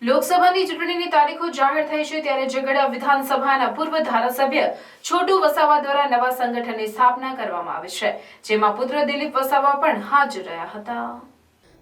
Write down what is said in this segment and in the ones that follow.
લોકસભાની ચૂંટણીની તારીખો જાહેર થઈ છે ત્યારે ઝઘડિયા વિધાનસભાના પૂર્વ ધારાસભ્ય છોટુ વસાવા દ્વારા નવા સંગઠનની સ્થાપના કરવામાં આવી છે, જેમાં પુત્ર દિલીપ વસાવા પણ હાજર રહ્યા હતા।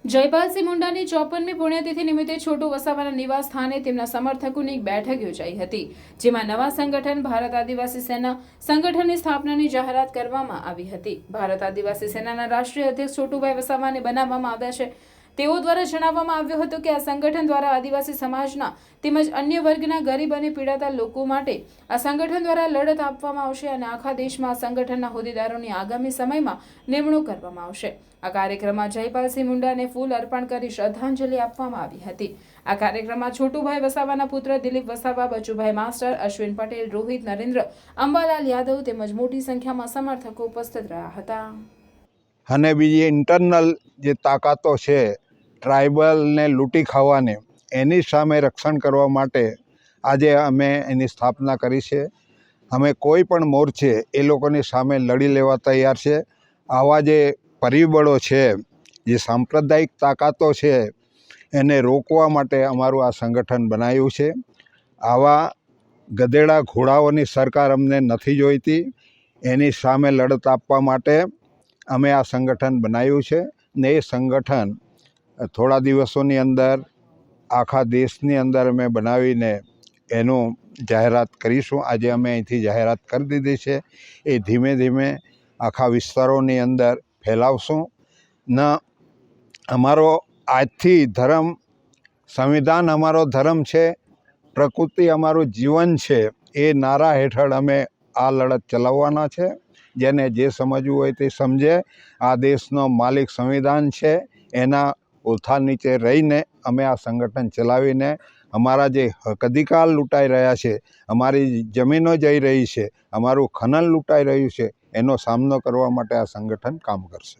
જયપાલસિંહ મુંડાની 54મી પુણ્યતિથિ નિમિત્તે છોટુ વસાવાના નિવાસ સ્થાને તેમના સમર્થકોની એક બેઠક યોજાઈ હતી, જેમાં નવા સંગઠન ભારત આદિવાસી સેના સંગઠનની સ્થાપનાની જાહેરાત કરવામાં આવી હતી। ભારત આદિવાસી સેનાના રાષ્ટ્રીય અધ્યક્ષ છોટુભાઈ વસાવાને બનાવવામાં આવ્યા છે। તેઓ દ્વારા જણાવવામાં આવ્યું હતું કે આ સંગઠન દ્વારા આદિવાસી સમાજના તેમજ અન્ય વર્ગના ગરીબ અને પીડાતા લોકો માટે આ સંગઠન દ્વારા લડત આપવામાં આવશે અને આખા દેશમાં આ સંગઠનના હોદ્દેદારોની આગામી સમયમાં નિમણૂક કરવામાં આવશે। આ કાર્યક્રમમાં જયપાલસિંહ મુંડાને ફૂલ અર્પણ કરી શ્રદ્ધાંજલિ આપવામાં આવી હતી। આ કાર્યક્રમમાં છોટુભાઈ વસાવાના પુત્ર દિલીપ વસાવા, બચુભાઈ માસ્ટર, અશ્વિન પટેલ, રોહિત નરેન્દ્ર, અંબાલાલ યાદવ તેમજ મોટી સંખ્યામાં સમર્થકો ઉપસ્થિત રહ્યા હતા। અને બીજી ઇન્ટરનલ જે તાકાતો છે ટ્રાઇબલને લૂંટી ખાવાને, એની સામે રક્ષણ કરવા માટે આજે અમે એની સ્થાપના કરી છે। અમે કોઈ પણ મોરચે એ લોકોની સામે લડી લેવા તૈયાર છે। આવા જે પરિબળો છે, જે સાંપ્રદાયિક તાકાતો છે, એને રોકવા માટે અમારું આ સંગઠન બનાવ્યું છે। આવા ગધેડા ઘોડાઓની સરકાર અમને નથી જોઈતી। એની સામે લડત આપવા માટે અમે આ સંગઠન બનાવ્યું છે ને એ સંગઠન થોડા દિવસોની અંદર આખા દેશની અંદર અમે બનાવીને એનું જાહેરાત કરીશું। આજે અમે અહીંથી જાહેરાત કરી દીધી છે। એ ધીમે ધીમે આખા વિસ્તારોની અંદર ફેલાવશું ને અમારો આજથી ધર્મ, સંવિધાન અમારો ધર્મ છે, પ્રકૃતિ અમારું જીવન છે, એ નારા હેઠળ અમે આ લડત ચલાવવાના છે। જેને જે સમજવું હોય તે સમજે। આ દેશનો માલિક સંવિધાન છે, એના ઓથા નીચે રહીને અમે આ સંગઠન ચલાવીને અમારા જે હક અધિકાર લૂંટાઈ રહ્યા છે, અમારી જમીનો જઈ રહી છે, અમારું ખનન લૂંટાઈ રહ્યું છે, એનો સામનો કરવા માટે આ સંગઠન કામ કરશે।